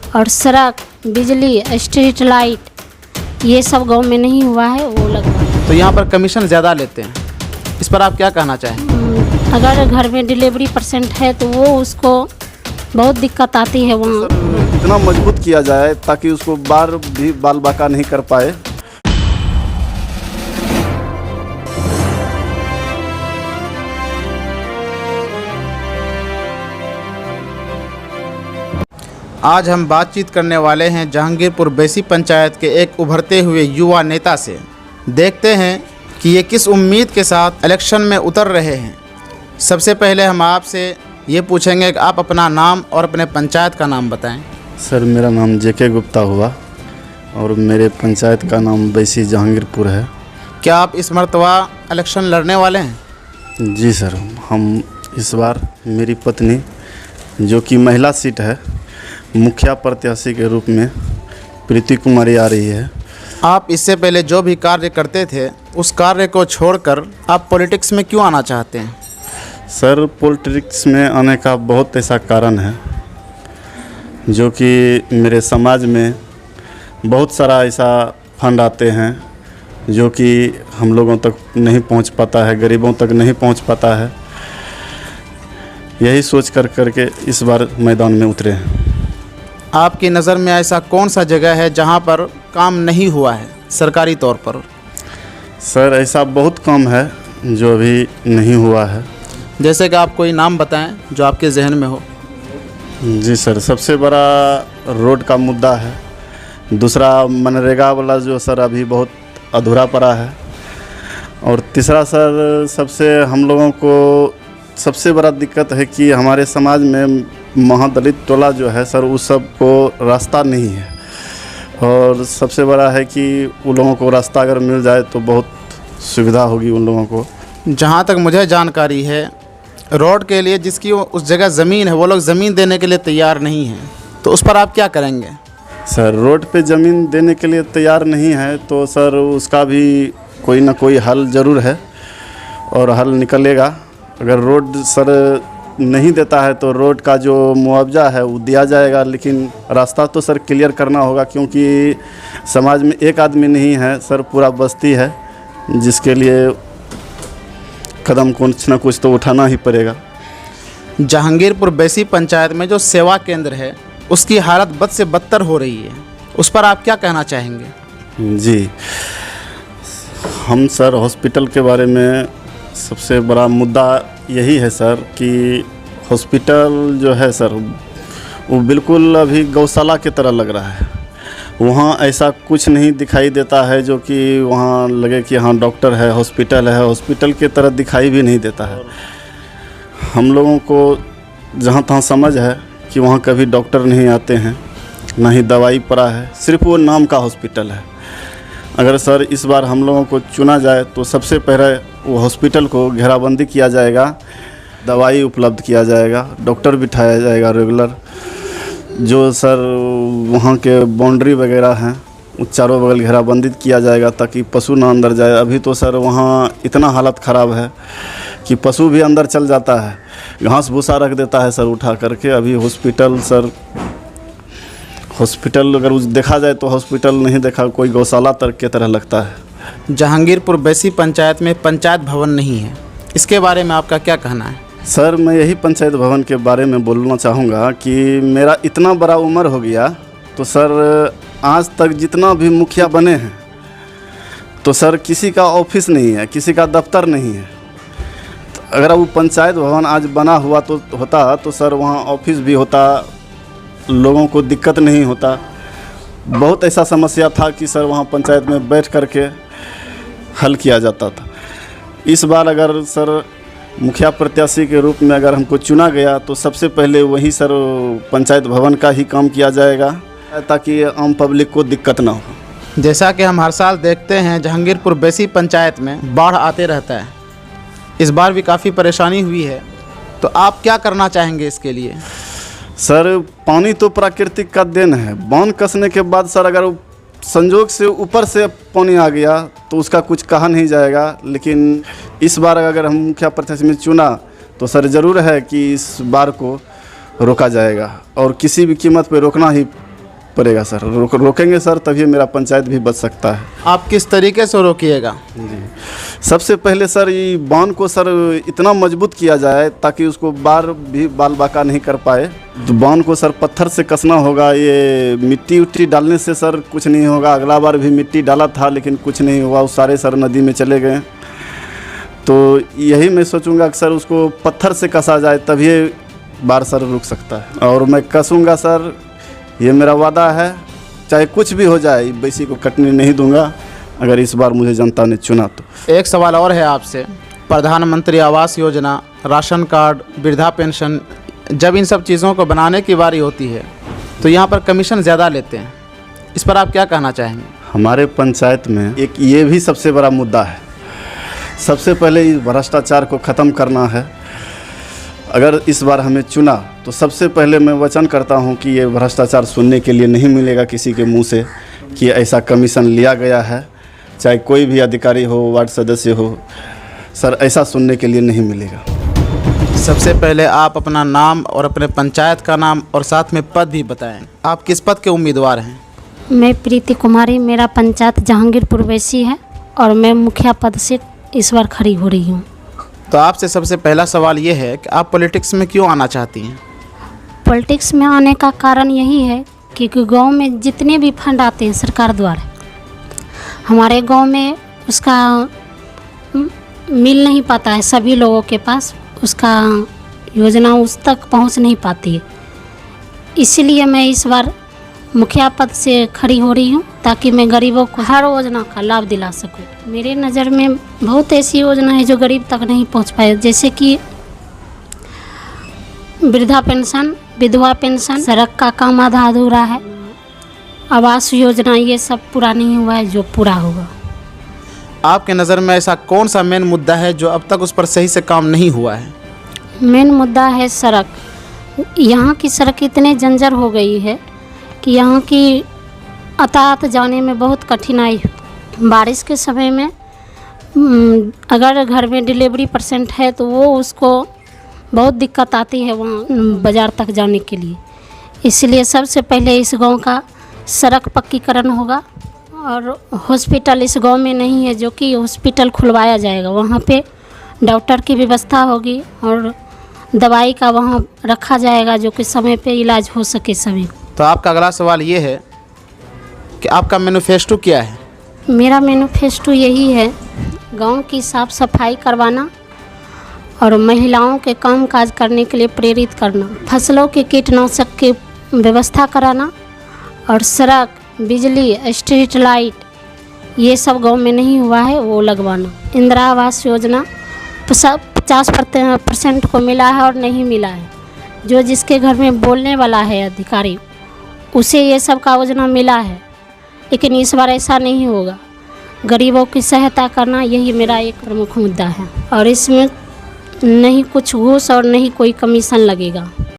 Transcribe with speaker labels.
Speaker 1: और सड़क, बिजली, स्ट्रीट लाइट ये सब गांव में नहीं हुआ है, वो लगवा।
Speaker 2: तो यहाँ पर कमीशन ज़्यादा लेते हैं, इस पर आप क्या कहना चाहें?
Speaker 1: अगर घर में डिलीवरी पेशेंट है तो वो उसको बहुत दिक्कत आती है वहाँ।
Speaker 3: इतना मजबूत किया जाए ताकि उसको बार भी बाल बाका नहीं कर पाए।
Speaker 2: आज हम बातचीत करने वाले हैं जहांगीरपुर बैसी पंचायत के एक उभरते हुए युवा नेता से। देखते हैं कि ये किस उम्मीद के साथ इलेक्शन में उतर रहे हैं। सबसे पहले हम आपसे ये पूछेंगे कि आप अपना नाम और अपने पंचायत का नाम बताएं।
Speaker 3: सर, मेरा नाम जेके गुप्ता हुआ और मेरे पंचायत का नाम बैसी जहांगीरपुर है।
Speaker 2: क्या आप इस मर्तबा इलेक्शन लड़ने वाले हैं?
Speaker 3: जी सर, हम इस बार मेरी पत्नी जो कि महिला सीट है, मुखिया प्रत्याशी के रूप में प्रीति कुमारी आ रही है।
Speaker 2: आप इससे पहले जो भी कार्य करते थे उस कार्य को छोड़कर आप पॉलिटिक्स में क्यों आना चाहते हैं?
Speaker 3: सर, पॉलिटिक्स में आने का बहुत ऐसा कारण है जो कि मेरे समाज में बहुत सारा ऐसा फंड आते हैं जो कि हम लोगों तक नहीं पहुंच पाता है, गरीबों तक नहीं पहुंच पाता है। यही सोच करके इस बार मैदान में उतरे हैं।
Speaker 2: आपकी नज़र में ऐसा कौन सा जगह है जहां पर काम नहीं हुआ है सरकारी तौर पर?
Speaker 3: सर, ऐसा बहुत कम है जो अभी नहीं हुआ है।
Speaker 2: जैसे कि आप कोई नाम बताएं जो आपके जहन में हो।
Speaker 3: जी सर, सबसे बड़ा रोड का मुद्दा है। दूसरा मनरेगा वाला जो सर अभी बहुत अधूरा पड़ा है। और तीसरा सर, सबसे हम लोगों को सबसे बड़ा दिक्कत है कि हमारे समाज में महादलित टोला जो है सर, उस सब को रास्ता नहीं है। और सबसे बड़ा है कि उन लोगों को रास्ता अगर मिल जाए तो बहुत सुविधा होगी उन लोगों को।
Speaker 2: जहाँ तक मुझे जानकारी है, रोड के लिए जिसकी उस जगह ज़मीन है वो लोग ज़मीन देने के लिए तैयार नहीं हैं, तो उस पर आप क्या करेंगे?
Speaker 3: सर, रोड पे ज़मीन देने के लिए तैयार नहीं है तो सर उसका भी कोई ना कोई हल ज़रूर है और हल निकलेगा। अगर रोड सर नहीं देता है तो रोड का जो मुआवजा है वो दिया जाएगा, लेकिन रास्ता तो सर क्लियर करना होगा, क्योंकि समाज में एक आदमी नहीं है सर, पूरा बस्ती है, जिसके लिए कदम कुछ ना कुछ तो उठाना ही पड़ेगा।
Speaker 2: जहांगीरपुर बैसी पंचायत में जो सेवा केंद्र है उसकी हालत बद से बदतर हो रही है, उस पर आप क्या कहना चाहेंगे?
Speaker 3: जी, हम सर हॉस्पिटल के बारे में सबसे बड़ा मुद्दा यही है सर कि हॉस्पिटल जो है सर वो बिल्कुल अभी गौशाला की तरह लग रहा है। वहाँ ऐसा कुछ नहीं दिखाई देता है जो कि वहाँ लगे कि हाँ डॉक्टर है, हॉस्पिटल की तरह दिखाई भी नहीं देता है। हम लोगों को जहाँ तहाँ समझ है कि वहाँ कभी डॉक्टर नहीं आते हैं, ना ही दवाई पड़ा है, सिर्फ वो नाम का हॉस्पिटल है। अगर सर इस बार हम लोगों को चुना जाए तो सबसे पहले वो हॉस्पिटल को घेराबंदी किया जाएगा, दवाई उपलब्ध किया जाएगा, डॉक्टर बिठाया जाएगा रेगुलर। जो सर वहाँ के बाउंड्री वगैरह हैं वो चारों बगल घेराबंदी किया जाएगा ताकि पशु ना अंदर जाए। अभी तो सर वहाँ इतना हालत ख़राब है कि पशु भी अंदर चल जाता है, घास भूसा रख देता है सर उठा करके। अभी हॉस्पिटल अगर देखा जाए तो हॉस्पिटल नहीं देखा, कोई गौशाला तक की तरह लगता है।
Speaker 2: जहांगीरपुर बैसी पंचायत में पंचायत भवन नहीं है, इसके बारे में आपका क्या कहना है?
Speaker 3: सर, मैं यही पंचायत भवन के बारे में बोलना चाहूँगा कि मेरा इतना बड़ा उम्र हो गया तो सर आज तक जितना भी मुखिया बने हैं तो सर किसी का ऑफिस नहीं है, किसी का दफ्तर नहीं है। तो अगर वो पंचायत भवन आज बना हुआ तो होता तो सर वहाँ ऑफिस भी होता, लोगों को दिक्कत नहीं होता। बहुत ऐसा समस्या था कि सर वहाँ पंचायत में बैठ करके हल किया जाता था। इस बार अगर सर मुखिया प्रत्याशी के रूप में अगर हमको चुना गया तो सबसे पहले वही सर पंचायत भवन का ही काम किया जाएगा ताकि आम पब्लिक को दिक्कत ना हो।
Speaker 2: जैसा कि हम हर साल देखते हैं जहांगीरपुर बैसी पंचायत में बाढ़ आते रहता है, इस बार भी काफ़ी परेशानी हुई है, तो आप क्या करना चाहेंगे इसके लिए?
Speaker 3: सर, पानी तो प्राकृतिक का देन है। बांध कसने के बाद सर अगर संजोग से ऊपर से पानी आ गया तो उसका कुछ कहा नहीं जाएगा, लेकिन इस बार अगर हम मुखिया प्रत्याशी में चुना तो सर ज़रूर है कि इस बार को रोका जाएगा और किसी भी कीमत पे रोकना ही पड़ेगा सर। रोकेंगे सर तभी मेरा पंचायत भी बच सकता है।
Speaker 2: आप किस तरीके से रोकिएगा?
Speaker 3: जी, सबसे पहले सर ये बांध को सर इतना मजबूत किया जाए ताकि उसको बाल बाका नहीं कर पाए। तो बांध को सर पत्थर से कसना होगा। ये मिट्टी उट्टी डालने से सर कुछ नहीं होगा। अगला बार भी मिट्टी डाला था लेकिन कुछ नहीं हुआ, वो सारे सर नदी में चले गए। तो यही मैं सोचूंगा कि सर उसको पत्थर से कसा जाए तभी बाढ़ सर रुक सकता है। और मैं कसूँगा सर, ये मेरा वादा है, चाहे कुछ भी हो जाए बेसी को कटने नहीं दूंगा अगर इस बार मुझे जनता ने चुना तो।
Speaker 2: एक सवाल और है आपसे, प्रधानमंत्री आवास योजना, राशन कार्ड, वृद्धा पेंशन, जब इन सब चीज़ों को बनाने की बारी होती है तो यहाँ पर कमीशन ज़्यादा लेते हैं, इस पर आप क्या कहना चाहेंगे?
Speaker 3: हमारे पंचायत में एक ये भी सबसे बड़ा मुद्दा है। सबसे पहले इस भ्रष्टाचार को ख़त्म करना है। अगर इस बार हमें चुना तो सबसे पहले मैं वचन करता हूं कि ये भ्रष्टाचार सुनने के लिए नहीं मिलेगा किसी के मुंह से कि ऐसा कमीशन लिया गया है, चाहे कोई भी अधिकारी हो, वार्ड सदस्य हो, सर ऐसा सुनने के लिए नहीं मिलेगा।
Speaker 2: सबसे पहले आप अपना नाम और अपने पंचायत का नाम और साथ में पद भी बताएं। आप किस पद के उम्मीदवार हैं?
Speaker 1: मैं प्रीति कुमारी, मेरा पंचायत जहांगीरपुर वैसी है और मैं मुखिया पद से इस बार खड़ी हो रही हूँ।
Speaker 2: तो आपसे सबसे पहला सवाल ये है कि आप पॉलिटिक्स में क्यों आना चाहती हैं?
Speaker 1: पॉलिटिक्स में आने का कारण यही है कि गांव में जितने भी फंड आते हैं सरकार द्वारा, हमारे गांव में उसका मिल नहीं पाता है सभी लोगों के पास, उसका योजना उस तक पहुंच नहीं पाती है। इसीलिए मैं इस बार मुखिया पद से खड़ी हो रही हूं ताकि मैं गरीबों को हर योजना का लाभ दिला सकूं। मेरे नज़र में बहुत ऐसी योजना है जो गरीब तक नहीं पहुंच पाए, जैसे कि वृद्धा पेंशन, विधवा पेंशन, सड़क का काम आधा अधूरा है, आवास योजना, ये सब पूरा नहीं हुआ है जो पूरा होगा।
Speaker 2: आपके नज़र में ऐसा कौन सा मेन मुद्दा है जो अब तक उस पर सही से काम नहीं हुआ है?
Speaker 1: मेन मुद्दा है सड़क। यहाँ की सड़क इतने जंजर हो गई है कि यहाँ की यातायात जाने में बहुत कठिनाई। बारिश के समय में अगर घर में डिलीवरी पेशेंट है तो वो उसको बहुत दिक्कत आती है वहाँ बाज़ार तक जाने के लिए। इसलिए सबसे पहले इस गांव का सड़क पक्कीकरण होगा और हॉस्पिटल इस गांव में नहीं है जो कि हॉस्पिटल खुलवाया जाएगा। वहाँ पे डॉक्टर की व्यवस्था होगी और दवाई का वहाँ रखा जाएगा जो कि समय पे इलाज हो सके सभी।
Speaker 2: तो आपका अगला सवाल ये है कि आपका मैनिफेस्टो क्या है?
Speaker 1: मेरा मैनिफेस्टो यही है, गांव की साफ़ सफाई करवाना और महिलाओं के काम काज करने के लिए प्रेरित करना, फसलों के कीटनाशक की व्यवस्था कराना और सड़क, बिजली, स्ट्रीट लाइट, ये सब गांव में नहीं हुआ है वो लगवाना। इंदिरा आवास योजना 50% को मिला है और नहीं मिला है। जो जिसके घर में बोलने वाला है अधिकारी उसे ये सब का योजना मिला है, लेकिन इस बार ऐसा नहीं होगा। गरीबों की सहायता करना यही मेरा एक प्रमुख मुद्दा है और इसमें नहीं कुछ घूस और नहीं कोई कमीशन लगेगा।